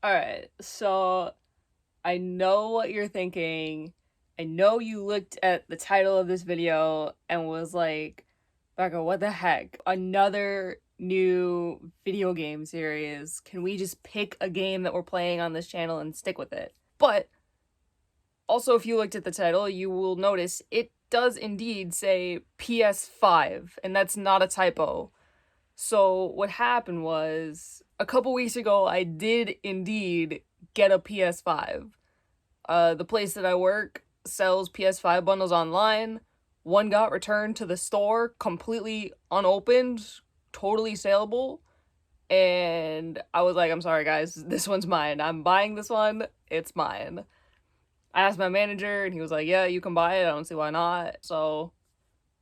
Alright, so I know what you're thinking. I know you looked at the title of this video and was like, Becca, what the heck? Another new video game series. Can we just pick a game that we're playing on this channel and stick with it? But also, if you looked at the title, you will notice it does indeed say PS5, and that's not a typo. So what happened was, a couple weeks ago, I did indeed get a PS5. The place that I work sells PS5 bundles online. One got returned to the store, completely unopened, totally saleable. And I was like, I'm sorry guys, this one's mine. I'm buying this one, it's mine. I asked my manager and he was like, yeah, you can buy it, I don't see why not. So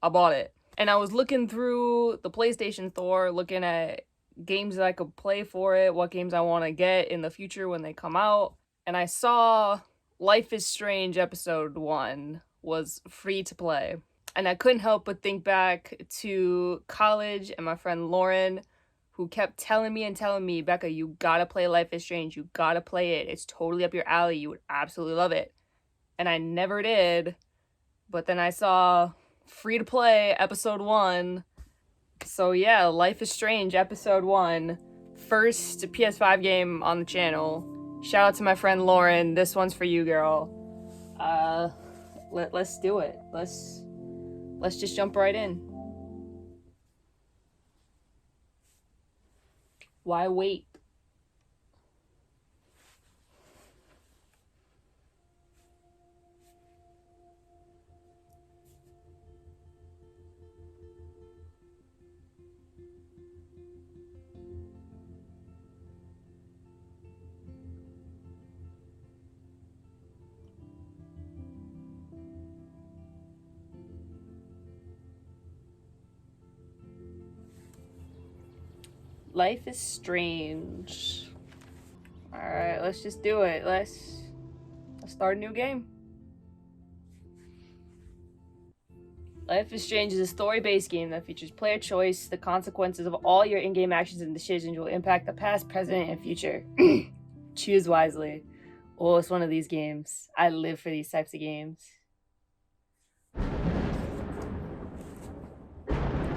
I bought it. And I was looking through the PlayStation Store, looking at games that I could play for it, what games I want to get in the future when they come out. And I saw Life is Strange Episode 1 was free to play. And I couldn't help but think back to college and my friend Lauren, who kept telling me, Becca, you gotta play Life is Strange, you gotta play it. It's totally up your alley, you would absolutely love it. And I never did. But then I saw free to play episode 1. So yeah, Life is Strange episode 1. First PS5 game on the channel. Shout out to my friend Lauren. This one's for you, girl. Let's do it. Let's just jump right in. Why wait? Life is Strange. Alright, let's just do it. Let's start a new game. Life is Strange is a story-based game that features player choice. The consequences of all your in-game actions and decisions will impact the past, present, and future. Choose wisely. Oh, it's one of these games. I live for these types of games.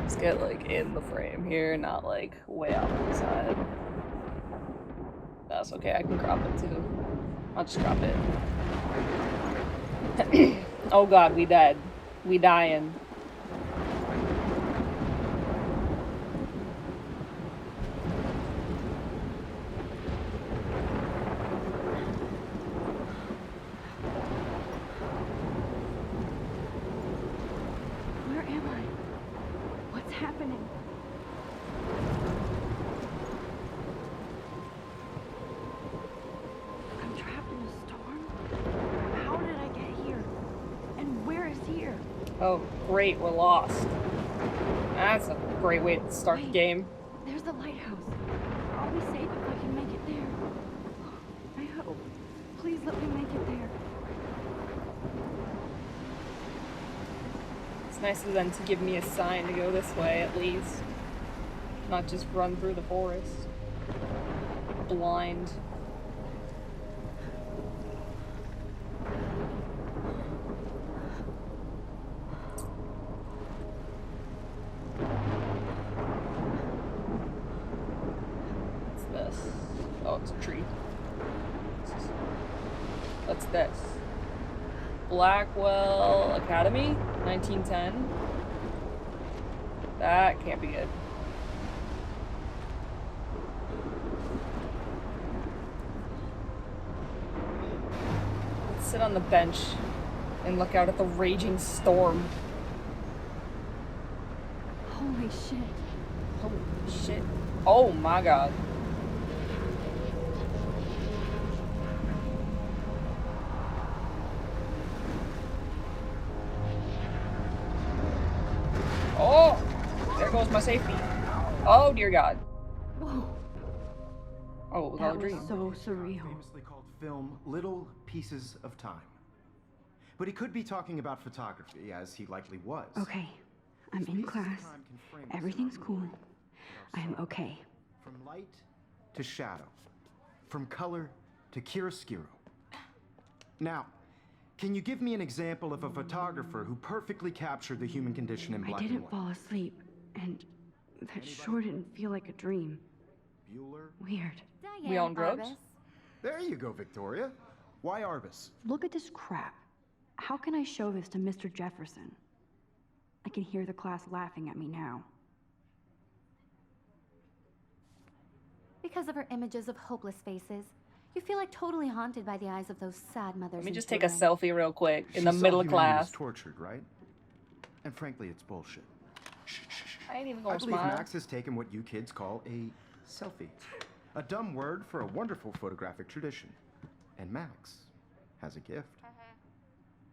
Let's get like in the frame here, not like way off to the side. That's okay, I can crop it too. I'll just crop it. Oh god, we dead. We dying. Where am I? What's happening? I'm trapped in a storm? How did I get here? And where is here? Oh, great, we're lost. That's a great way to start the game. There's the lighthouse. I'll be safe if I can make it there. I hope. Please let me make it there. It's nice of them to give me a sign to go this way, at least. Not just run through the forest. Blind. What's this? Oh, it's a tree. What's this? Blackwell Academy, 1910. That can't be good. Let's sit on the bench and look out at the raging storm. Holy shit. Holy shit. Oh my god. Oh! There goes my safety. Oh dear god. Whoa. Oh, it was That all a was dream. so surreal. Famously called film Little Pieces of Time. But he could be talking about photography, as he likely was. Okay. I'm in class. Everything's cool. I'm okay. From light to shadow. from color to chiaroscuro. Now, can you give me an example of a photographer who perfectly captured the human condition in black I and didn't white? fall asleep, and that sure didn't feel like a dream. Bueller? Weird. We on drugs? There you go, Victoria. Why Arbus? Look at this crap. How can I show this to Mr. Jefferson? I can hear the class laughing at me now. Because of her images of hopeless faces, you feel like totally haunted by the eyes of those sad mothers. Let me and just take a children. selfie real quick in She the saw middle of humanity class. was tortured, right? And frankly, it's bullshit. I ain't even I gonna believe smile. Max has taken what you kids call a selfie. A dumb word for a wonderful photographic tradition. And Max has a gift.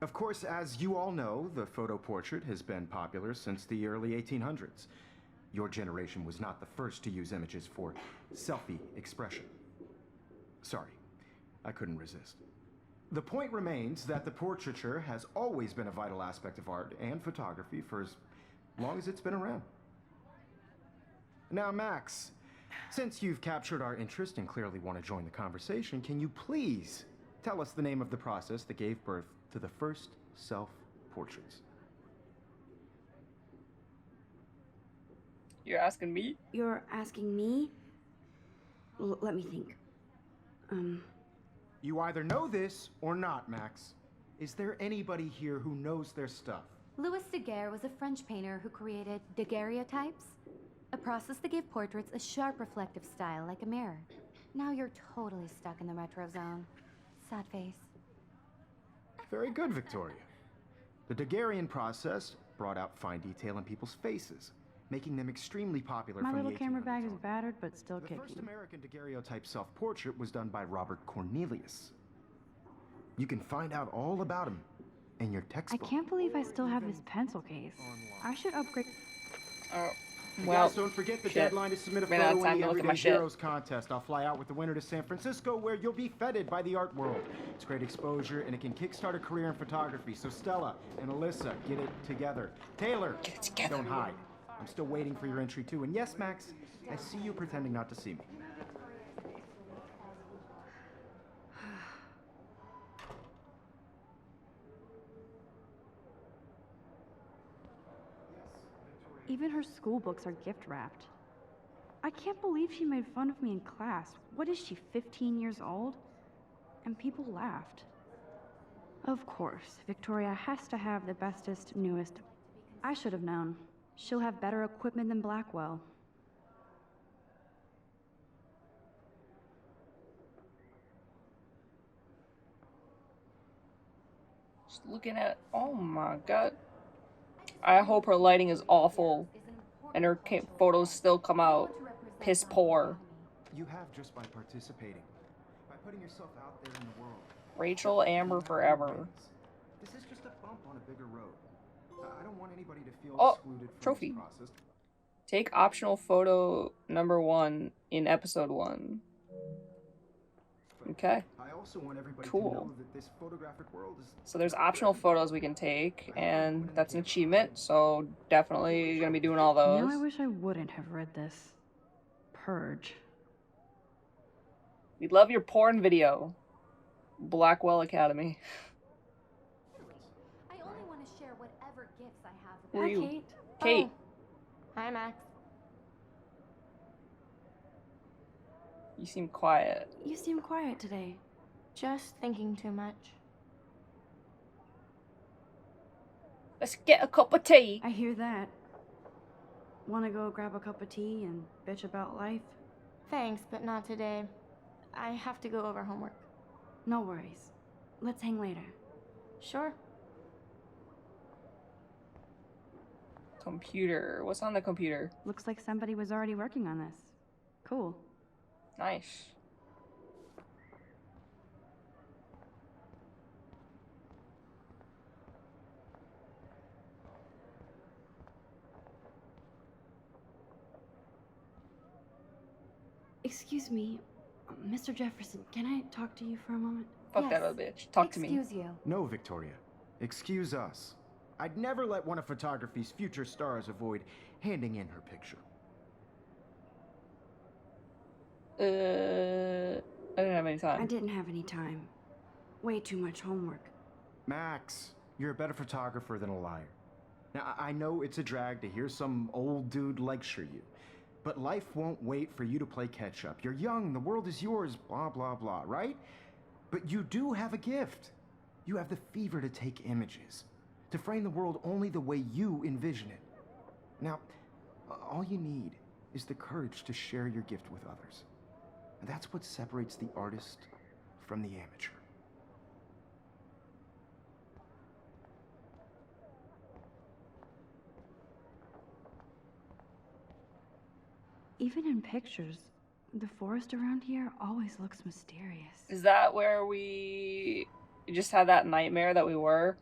Of course, as you all know, the photo portrait has been popular since the early 1800s. Your generation was not the first to use images for selfie expression. Sorry, I couldn't resist. The point remains that the portraiture has always been a vital aspect of art and photography for as long as it's been around. Now, Max, since you've captured our interest and clearly want to join the conversation, can you please tell us the name of the process that gave birth to the first self-portraits? You're asking me? You're asking me? Let me think. You either know this or not, Max. Is there anybody here who knows their stuff? Louis Daguerre was a French painter who created daguerreotypes, a process that gave portraits a sharp reflective style like a mirror. Now you're totally stuck in the retro zone. Sad face. Very good, Victoria. The Daguerrean process brought out fine detail in people's faces, making them extremely popular My from little the camera 1800s bag is on. battered, but still The kicking. first American daguerreotype self-portrait was done by Robert Cornelius. You can find out all about him in your I textbook. can't believe I still have this pencil case. I should upgrade. Oh, Hey well, guys, don't forget the shit. deadline to submit a Ran out of photo time in the to look at my Everyday shit. Heroes contest. I'll fly out with the winner to San Francisco, where you'll be feted by the art world. It's great exposure, and it can kickstart a career in photography. So Stella and Alyssa, get it together. Taylor, Get it together. don't hide. I'm still waiting for your entry too. And yes, Max, I see you pretending not to see me. Even her school books are gift wrapped. I can't believe she made fun of me in class. What is she, 15 years old? And people laughed. Of course, Victoria has to have the bestest, newest. I should have known. She'll have better equipment than Blackwell. Just looking at. Oh my god. I hope her lighting is awful and her photos still come out piss poor. You have just by participating, by putting yourself out there in the world. Rachel Amber forever. This is just a bump on a bigger road. I don't want anybody to feel Oh, excluded from trophy. this process. Take optional photo number 1 in episode 1. Okay. I also want everybody Cool. to know that this photographic world is So there's optional photos we can take, and that's an achievement, so definitely gonna be doing all those. Now I wish I wouldn't have read this. Purge. We love your porn video. Blackwell Academy. I only want to share whatever gifts I have with Who are you? Kate. Kate. Hi, Max. You seem quiet. You seem quiet today. Just thinking too much. Let's get a cup of tea. I hear that. Wanna go grab a cup of tea and bitch about life? Thanks, but not today. I have to go over homework. No worries. Let's hang later. Sure. Computer. What's on the computer? Looks like somebody was already working on this. Cool. Nice. Excuse me, Mr. Jefferson, can I talk to you for a moment? Fuck that Yes. other bitch. Talk to me. Excuse you. No, Victoria. Excuse us. I'd never let one of photography's future stars avoid handing in her picture. I didn't have any I time. didn't have any time. Way too much homework. Max, you're a better photographer than a liar. Now, I know it's a drag to hear some old dude lecture you, but life won't wait for you to play catch up. You're young, the world is yours, blah, blah, blah, right? But you do have a gift. You have the fever to take images, to frame the world only the way you envision it. Now, all you need is the courage to share your gift with others. And that's what separates the artist from the amateur. Even in pictures, the forest around here always looks mysterious. Is that where we just had that nightmare that we were?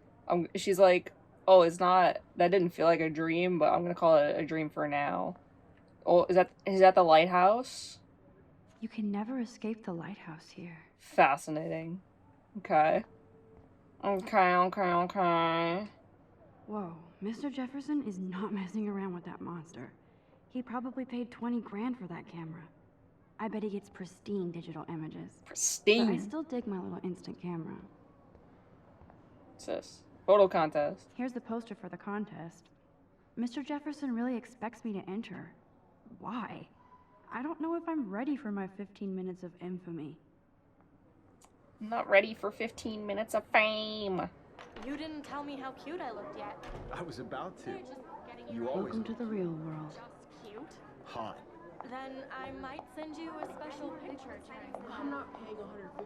She's like, oh, it's not, that didn't feel like a dream, but I'm gonna call it a dream for now. Oh, is that the lighthouse? You can never escape the lighthouse here. Fascinating. Okay. Okay. Whoa, Mr. Jefferson is not messing around with that monster. He probably paid 20 grand for that camera. I bet he gets pristine digital images. But I Pristine. still dig my little instant camera. What's this? Photo contest. Here's the poster for the contest. Mr. Jefferson really expects me to enter. Why? I don't know if I'm ready for my 15 minutes of infamy. I'm not ready for 15 minutes of fame. You didn't tell me how cute I looked yet. I was about to. You're just getting You your always Welcome to the real world. just cute. hot. Then I might send you a special picture to I'm not paying $150 for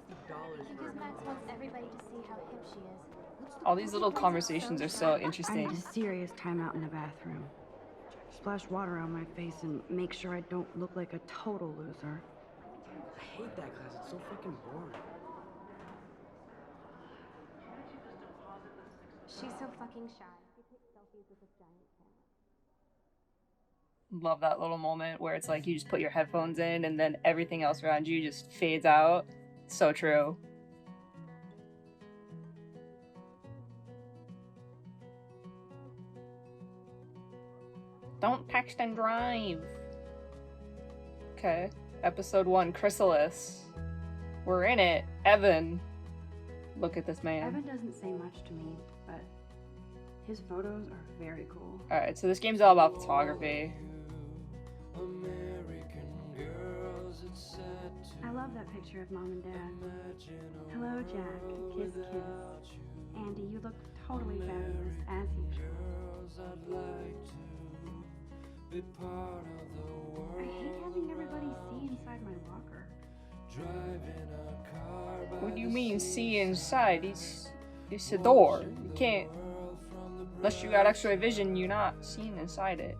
Because it. Max wants everybody to see how hip she is. All these little conversations are so I need interesting. a serious timeout in the bathroom. Splash water on my face and make sure I don't look like a total loser. I hate that class. It's so fucking boring. She's so fucking shy. She takes selfies with this giant camera. Love that little moment where it's like you just put your headphones in and then everything else around you just fades out. So true. Don't text and drive. Okay. Episode 1, Chrysalis. We're in it. Evan. Look at this man. Evan doesn't say much to me, but his photos are very cool. Alright, so this game's all about photography. I love that picture of Mom and Dad. Hello, Jack. Kiss, kiss. Andy, you look totally fabulous, as usual. I hate having everybody see inside my locker. What do you mean see inside? It's a door. You can't, unless you got x-ray vision, you're not seeing inside it.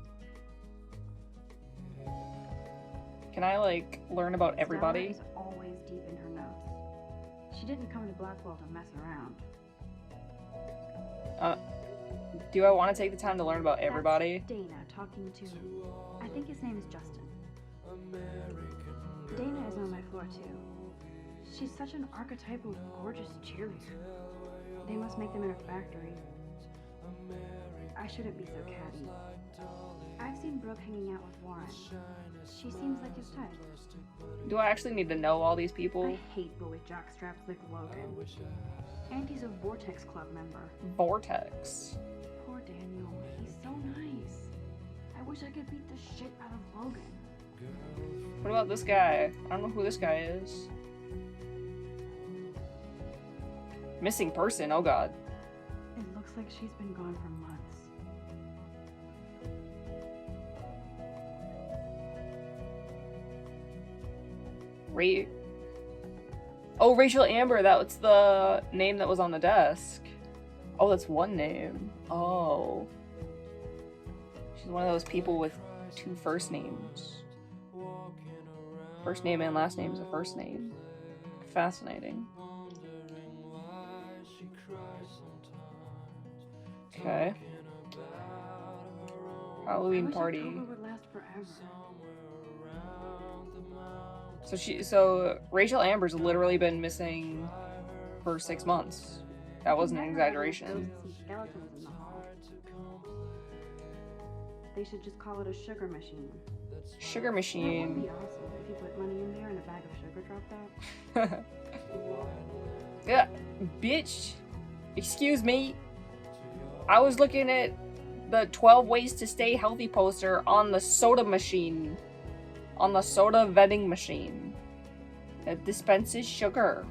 Can I like learn about everybody? Stella is always deep in her notes. She didn't come to Blackwell to mess around. Do I want to take the time to learn about everybody? That's Dana talking to, I think his name is Justin. Dana is on my floor too. She's such an archetypal, gorgeous cheerleader. They must make them in a factory. I shouldn't be so catty. I've seen Brooke hanging out with Warren. She seems like his type. Do I actually need to know all these people? I hate bully jockstraps like Logan. And he's a Vortex Club member. Vortex. Poor Daniel. He's so nice. I wish I could beat the shit out of Logan. What about this guy? I don't know who this guy is. Missing person, oh god. It looks like she's been gone for months. Oh, Rachel Amber, that's the name that was on the desk. Oh, that's one name. Oh. She's one of those people with 2 first names. First name and last name is a first name. Fascinating. Okay. Halloween party. October would last forever. So Rachel Amber's literally been missing for 6 months. That wasn't an exaggeration. Ghosts and skeletons in the hall. They should just call it a sugar machine. Sugar That would machine. be awesome if you put money in there and a bag of sugar dropped out. Yeah, bitch. Excuse me. I was looking at the 12 ways to stay healthy poster on the soda machine. On the soda vending machine. It dispenses sugar.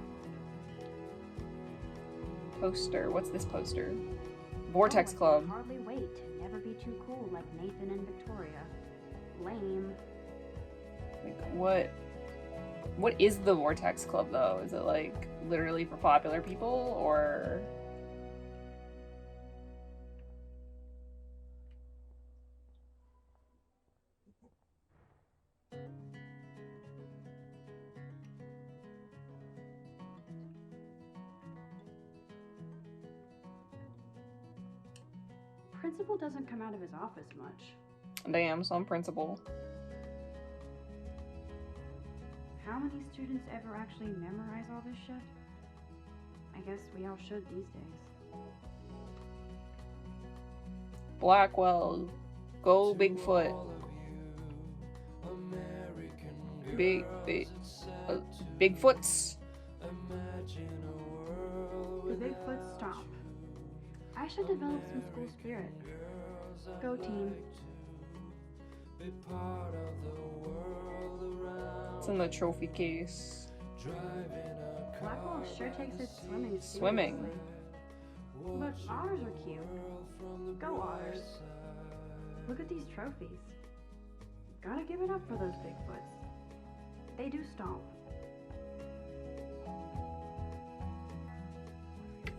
Poster. What's this poster? Vortex Oh, I Club. can hardly wait to never be too cool like Nathan and Victoria. Lame. Like, what is the Vortex Club, though? Is it, like, literally for popular people, or... Principal doesn't come out of his office much. Damn, some principal. How many students ever actually memorize all this shit? I guess we all should these days. Blackwell. Go Bigfoot. Bigfoots. The Bigfoot stomp. I should develop some school spirit. Go team. It's in the trophy case. Blackwell sure takes its swimming Swimming. seriously. But otters are cute. Go otters. Look at these trophies. Gotta give it up for those Bigfoots. They do stomp.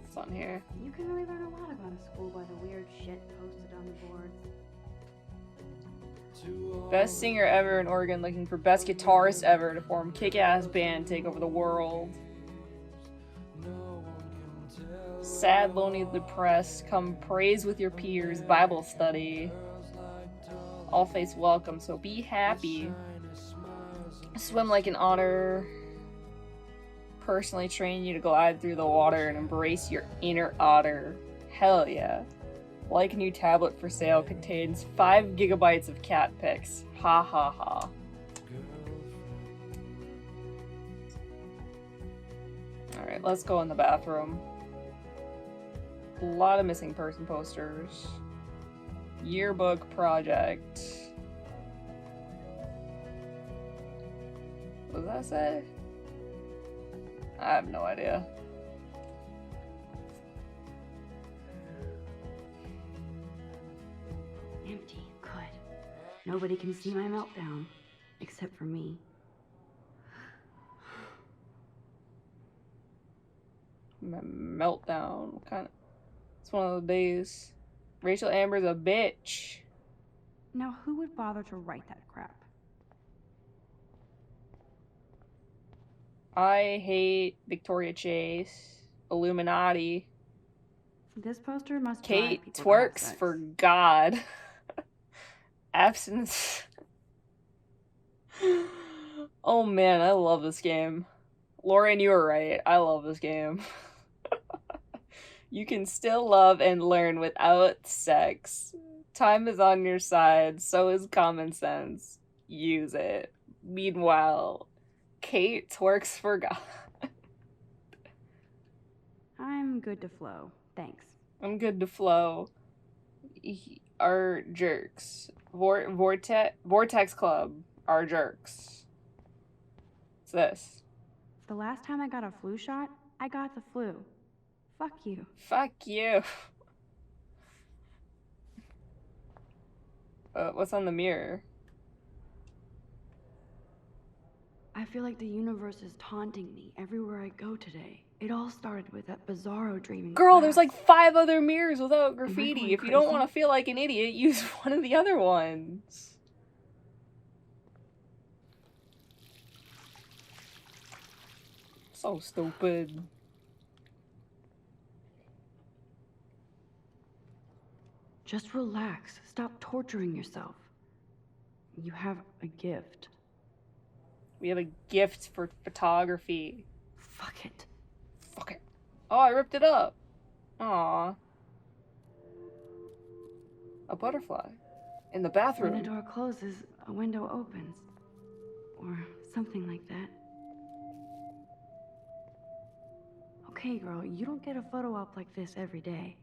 It's on here. You can really learn a lot about a school by the weird shit posted on the boards. Best singer ever in Oregon looking for best guitarist ever to form kick-ass band take over the world. Sad, lonely, depressed, come praise with your peers, Bible study. All face welcome, so be happy. Swim like an otter. Personally train you to glide through the water and embrace your inner otter. Hell yeah. Like new tablet for sale contains 5 gigabytes of cat pics. Ha ha ha. Alright, let's go in the bathroom. A lot of missing person posters. Yearbook project. What does that say? I have no idea. Empty. Good. Nobody can see my meltdown. Except for me. Meltdown. What kind of... It's one of those days. Rachel Amber's a bitch. Now who would bother to write that crap? I hate Victoria Chase. Illuminati. This poster must drive Kate people to have twerks sex. for God. Absence. Oh man, I love this game. Lauren, you were right. I love this game. You can still love and learn without sex. Time is on your side, so is common sense. Use it. Meanwhile, Kate twerks for God. I'm good to flow. Thanks. I'm good to flow. Are jerks. Vortex Club are jerks. What's this? The last time I got a flu shot, I got the flu. Fuck you. Fuck you. What's on the mirror? I feel like the universe is taunting me everywhere I go today. It all started with that bizarro dream in Girl, there's class. like 5 other mirrors without going graffiti. If you don't crazy? want to feel like an idiot, use one of the other ones. So stupid. Just relax. Stop torturing yourself. You have a gift. We have a gift for photography. Fuck it. Fuck it. Oh, I ripped it up. Aw. A butterfly. In the When bathroom. a door closes, a window opens. Or something like that. Okay, girl, you don't get a photo op like this every day.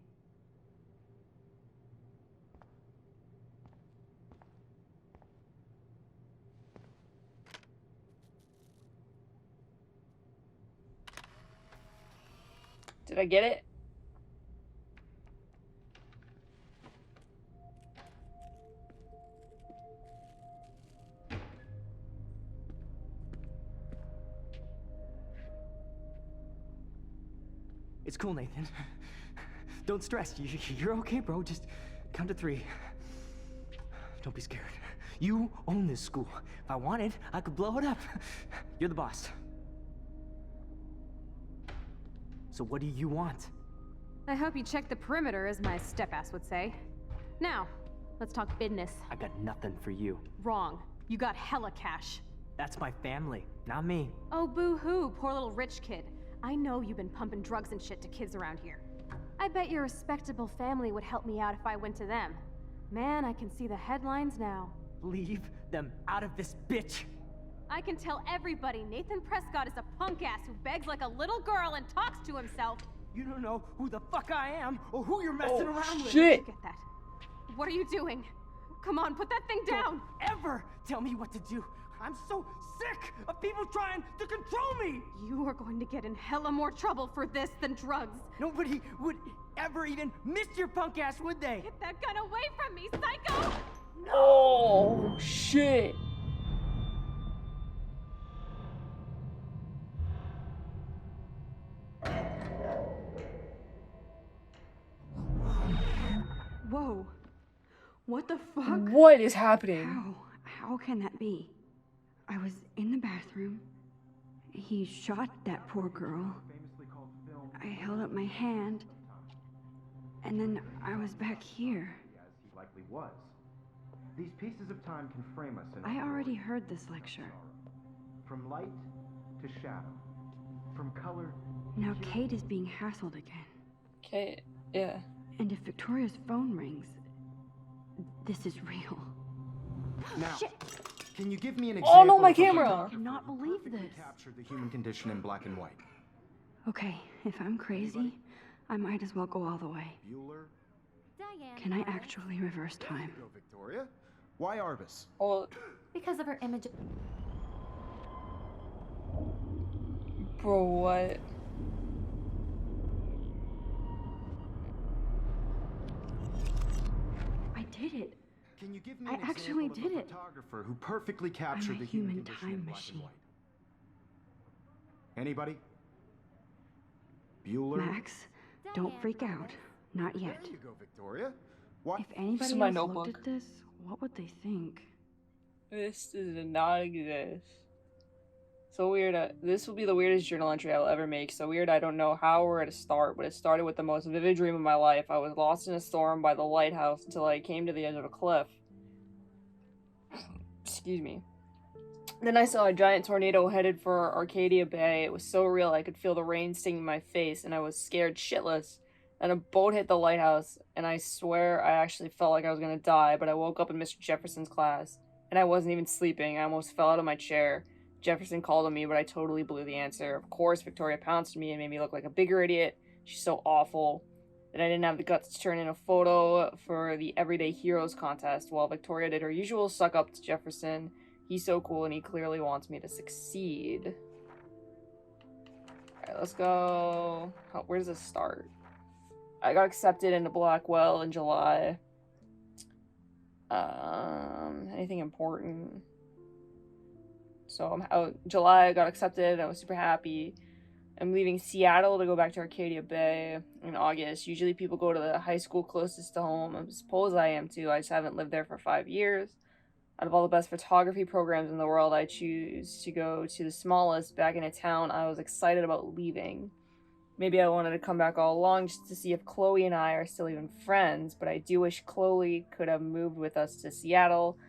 Did I get it? It's cool, Nathan. Don't stress. You're okay, bro. Just count to 3. Don't be scared. You own this school. If I wanted, I could blow it up. You're the boss. So what do you want? I hope you check the perimeter, as my step-ass would say. Now, let's talk business. I got nothing for you. Wrong. You got hella cash. That's my family, not me. Oh, boo-hoo, poor little rich kid. I know you've been pumping drugs and shit to kids around here. I bet your respectable family would help me out if I went to them. Man, I can see the headlines now. Leave them out of this bitch. I can tell everybody Nathan Prescott is a punk ass who begs like a little girl and talks to himself. You don't know who the fuck I am or who you're messing around with. Shit! Get that. What are you doing? Come on, put that thing down! Don't ever tell me what to do. I'm so sick of people trying to control me! You are going to get in hella more trouble for this than drugs. Nobody would ever even miss your punk ass, would they? Get that gun away from me, psycho! Oh, shit. Whoa. What the fuck? What is happening? How can that be? I was in the bathroom. He shot that poor girl. I held up my hand. And then I was back here. As he likely was. These pieces of time can frame us in I already heard this lecture. from light to shadow, from color. Now Kate is being hassled again. Okay, yeah. And if Victoria's phone rings, this is real. Now, Shit. can you give me an Oh, example? no, my of a camera. photographer I cannot who believe perfectly this. captured the human condition in black and white? Okay, if I'm crazy, I might as well go all the way. Bueller. Diane. Can I actually reverse time? Go, Victoria. Why Arbus? Oh, Because of her image. bro, what? I did it. Can you give me I an actually example of did a it. photographer who perfectly captured a the human human condition in time black and machine. white? Anybody? Bueller. Max, don't freak out. Not yet. There you go, Victoria. What? If anybody my else notebook. looked at this, what would they think? This does not exist. So weird. This will be the weirdest journal entry I will ever make. So weird, I don't know how or where to start, but it started with the most vivid dream of my life. I was lost in a storm by the lighthouse until I came to the edge of a cliff. Excuse me. Then I saw a giant tornado headed for Arcadia Bay. It was so real I could feel the rain stinging my face, and I was scared shitless. And a boat hit the lighthouse, and I swear I actually felt like I was gonna die, but I woke up in Mr. Jefferson's class. And I wasn't even sleeping. I almost fell out of my chair. Jefferson called on me, but I totally blew the answer. Of course, Victoria pounced me and made me look like a bigger idiot. She's so awful. That I didn't have the guts to turn in a photo for the Everyday Heroes contest, while Victoria did her usual suck up to Jefferson. He's so cool and he clearly wants me to succeed. Alright, let's go. Where does this start? I got accepted into Blackwell in July. Anything important? So July I got accepted. I was super happy. I'm leaving Seattle to go back to Arcadia Bay in August. Usually people go to the high school closest to home. I suppose I am too. I just haven't lived there for 5 years. Out of all the best photography programs in the world, I choose to go to the smallest back in a town I was excited about leaving. Maybe I wanted to come back all along just to see if Chloe and I are still even friends, but I do wish Chloe could have moved with us to Seattle.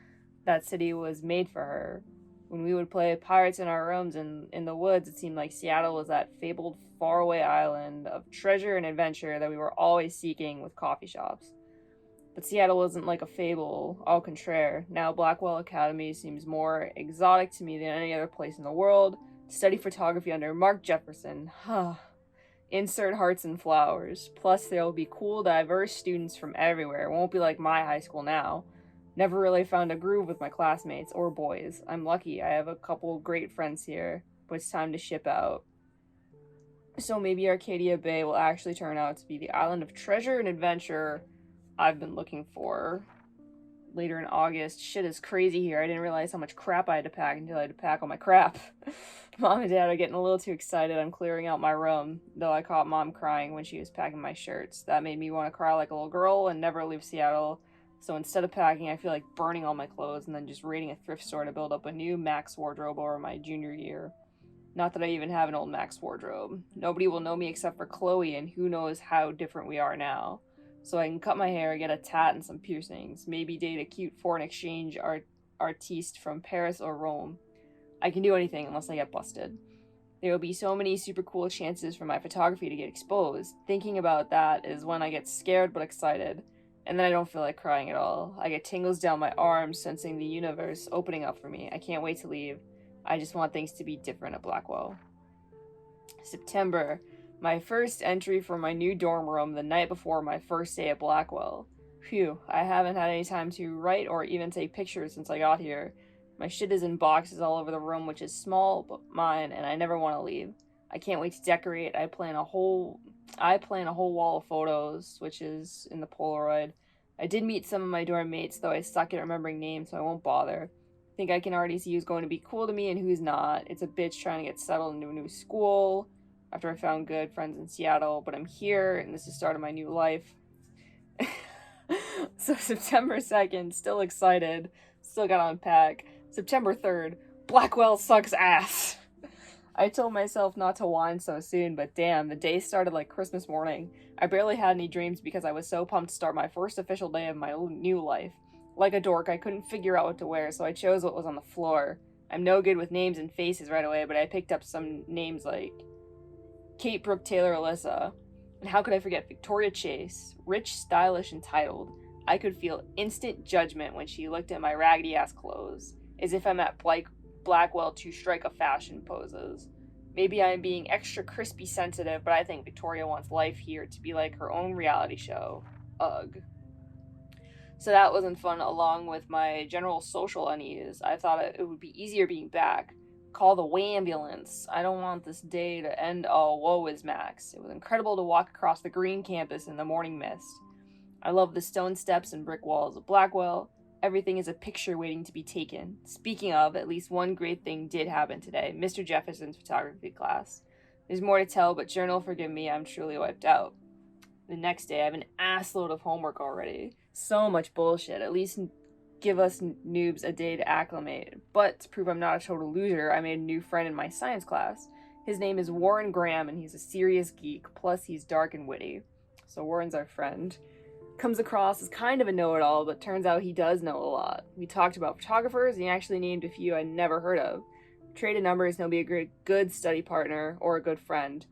That city was made for her. When we would play pirates in our rooms in the woods, it seemed like Seattle was that fabled faraway island of treasure and adventure that we were always seeking with coffee shops. But Seattle isn't like a fable, au contraire. Now Blackwell Academy seems more exotic to me than any other place in the world. To study photography under Mark Jefferson. Insert hearts and flowers. Plus, there will be cool, diverse students from everywhere. It won't be like my high school now. Never really found a groove with my classmates or boys. I'm lucky. I have a couple great friends here, but it's time to ship out. So maybe Arcadia Bay will actually turn out to be the island of treasure and adventure I've been looking for. Later in August. Shit is crazy here. I didn't realize how much crap I had to pack until I had to pack all my crap. Mom and Dad are getting a little too excited. I'm clearing out my room, though I caught Mom crying when she was packing my shirts. That made me want to cry like a little girl and never leave Seattle. So instead of packing, I feel like burning all my clothes and then just raiding a thrift store to build up a new Max wardrobe over my junior year. Not that I even have an old Max wardrobe. Nobody will know me except for Chloe, and who knows how different we are now. So I can cut my hair, get a tat and some piercings, maybe date a cute foreign exchange artiste from Paris or Rome. I can do anything unless I get busted. There will be so many super cool chances for my photography to get exposed. Thinking about that is when I get scared but excited, and then I don't feel like crying at all. I get tingles down my arms, sensing the universe opening up for me. I can't wait to leave. I just want things to be different at Blackwell. September. My first entry for my new dorm room the night before my first day at Blackwell. Phew, I haven't had any time to write or even take pictures since I got here. My shit is in boxes all over the room, which is small but mine, and I never want to leave. I can't wait to decorate. I plan a whole wall of photos, which is in the Polaroid. I did meet some of my dorm mates, though I suck at remembering names, so I won't bother. I think I can already see who's going to be cool to me and who's not. It's a bitch trying to get settled into a new school after I found good friends in Seattle, but I'm here, and this is the start of my new life. So September 2nd, still excited, still gotta unpack. September 3rd, Blackwell sucks ass. I told myself not to whine so soon, but damn, the day started like Christmas morning. I barely had any dreams because I was so pumped to start my first official day of my new life. Like a dork, I couldn't figure out what to wear, so I chose what was on the floor. I'm no good with names and faces right away, but I picked up some names like Kate Brooke Taylor Alyssa. And how could I forget Victoria Chase? Rich, stylish, and titled. I could feel instant judgment when she looked at my raggedy-ass clothes, as if I'm at Blackwell to strike a fashion poses. Maybe I'm being extra crispy sensitive, but I think Victoria wants life here to be like her own reality show. Ugh. So that wasn't fun, along with my general social unease. I thought it would be easier being back. Call the ambulance. I don't want this day to end all woe is Max. It was incredible to walk across the green campus in the morning mist. I love the stone steps and brick walls of Blackwell. Everything is a picture waiting to be taken. Speaking of, at least one great thing did happen today. Mr. Jefferson's photography class. There's more to tell, but journal, forgive me, I'm truly wiped out. The next day, I have an assload of homework already. So much bullshit. At least give us noobs a day to acclimate. But to prove I'm not a total loser, I made a new friend in my science class. His name is Warren Graham, and he's a serious geek. Plus, he's dark and witty. So Warren's our friend. Comes across as kind of a know-it-all, but turns out he does know a lot. We talked about photographers, and he actually named a few I'd never heard of. Traded numbers, and he'll be a good study partner or a good friend.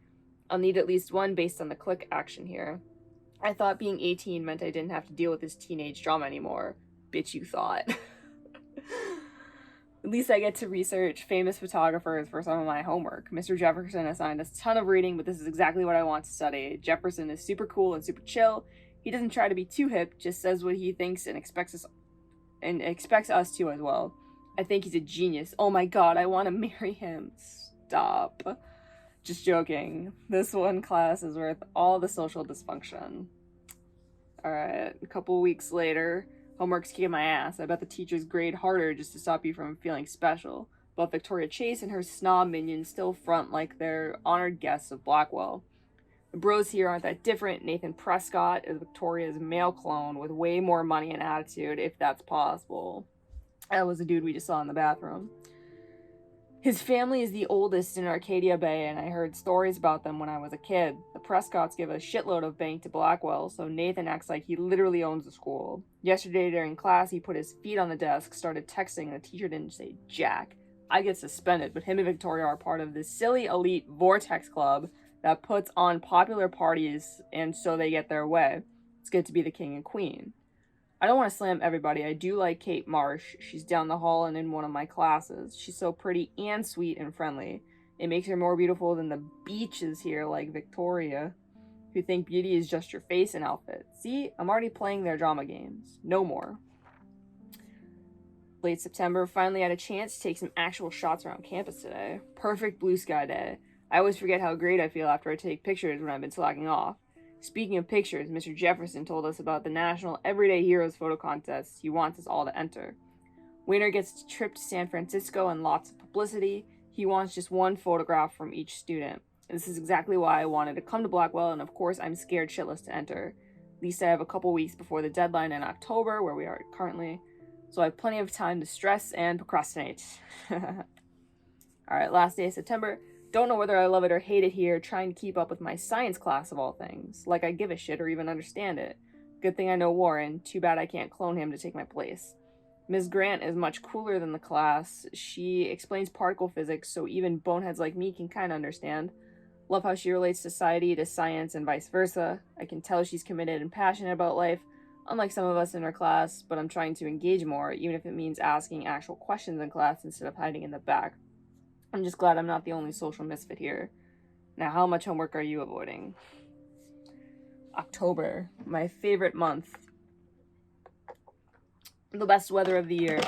I'll need at least one based on the click action here. I thought being 18 meant I didn't have to deal with this teenage drama anymore. Bitch, you thought. At least I get to research famous photographers for some of my homework. Mr. Jefferson assigned us a ton of reading, but this is exactly what I want to study. Jefferson is super cool and super chill. He doesn't try to be too hip, just says what he thinks and expects us to as well. I think he's a genius. Oh my god, I want to marry him. Stop. Just joking. This one class is worth all the social dysfunction. Alright, a couple weeks later, homework's kicking my ass. I bet the teachers grade harder just to stop you from feeling special. But Victoria Chase and her snob minions still front like they're honored guests of Blackwell. The bros here aren't that different. Nathan Prescott is Victoria's male clone with way more money and attitude, if that's possible. That was the dude we just saw in the bathroom. His family is the oldest in Arcadia Bay, and I heard stories about them when I was a kid. The Prescotts give a shitload of bank to Blackwell, so Nathan acts like he literally owns the school. Yesterday during class, he put his feet on the desk, started texting, and the teacher didn't say jack. I get suspended, but him and Victoria are part of this silly elite Vortex Club that puts on popular parties, and so they get their way. It's good to be the king and queen. I don't want to slam everybody. I do like Kate Marsh. She's down the hall and in one of my classes. She's so pretty and sweet and friendly. It makes her more beautiful than the beaches here like Victoria, who think beauty is just your face and outfit. See, I'm already playing their drama games. No more. Late September, finally had a chance to take some actual shots around campus today. Perfect blue sky day. I always forget how great I feel after I take pictures when I've been slacking off. Speaking of pictures, Mr. Jefferson told us about the National Everyday Heroes photo contest he wants us all to enter. Winner gets a trip to San Francisco and lots of publicity. He wants just one photograph from each student. And this is exactly why I wanted to come to Blackwell, and of course I'm scared shitless to enter. At least I have a couple weeks before the deadline in October, where we are currently, so I have plenty of time to stress and procrastinate. Alright, last day of September. Don't know whether I love it or hate it here, trying to keep up with my science class of all things. Like I give a shit or even understand it. Good thing I know Warren, too bad I can't clone him to take my place. Ms. Grant is much cooler than the class. She explains particle physics so even boneheads like me can kinda understand. Love how she relates society to science and vice versa. I can tell she's committed and passionate about life, unlike some of us in her class, but I'm trying to engage more, even if it means asking actual questions in class instead of hiding in the back. I'm just glad I'm not the only social misfit here. Now, how much homework are you avoiding? October, my favorite month. The best weather of the year.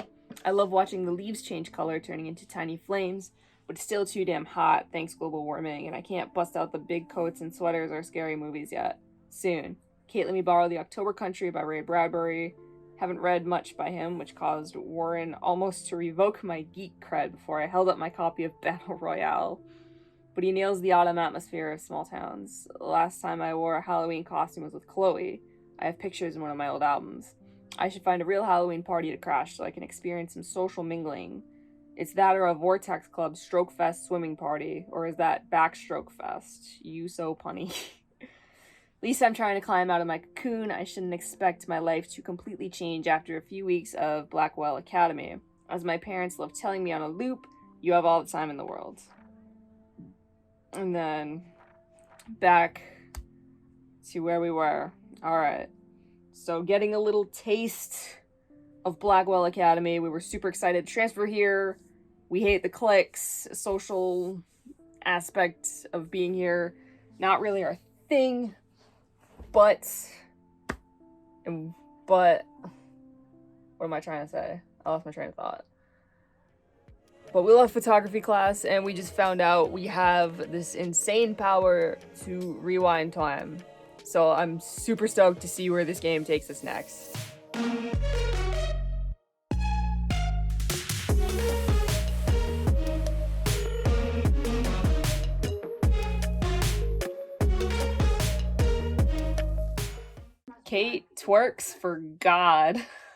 I love watching the leaves change color, turning into tiny flames, but it's still too damn hot thanks global warming, and I can't bust out the big coats and sweaters or scary movies yet. Soon. Kate let me borrow The October Country by Ray Bradbury. Haven't read much by him, which caused Warren almost to revoke my geek cred before I held up my copy of Battle Royale. But he nails the autumn atmosphere of small towns. Last time I wore a Halloween costume was with Chloe. I have pictures in one of my old albums. I should find a real Halloween party to crash so I can experience some social mingling. It's that or a Vortex Club Stroke Fest swimming party, or is that Backstroke Fest? You so punny. At least I'm trying to climb out of my cocoon. I shouldn't expect my life to completely change after a few weeks of Blackwell Academy. As my parents love telling me on a loop, you have all the time in the world. And then back to where we were. Alright. So getting a little taste of Blackwell Academy. We were super excited to transfer here. We hate the cliques, social aspect of being here. Not really our thing. But what am I trying to say? I lost my train of thought. But we left photography class and we just found out we have this insane power to rewind time. So I'm super stoked to see where this game takes us next. Kate, TWERKS for God.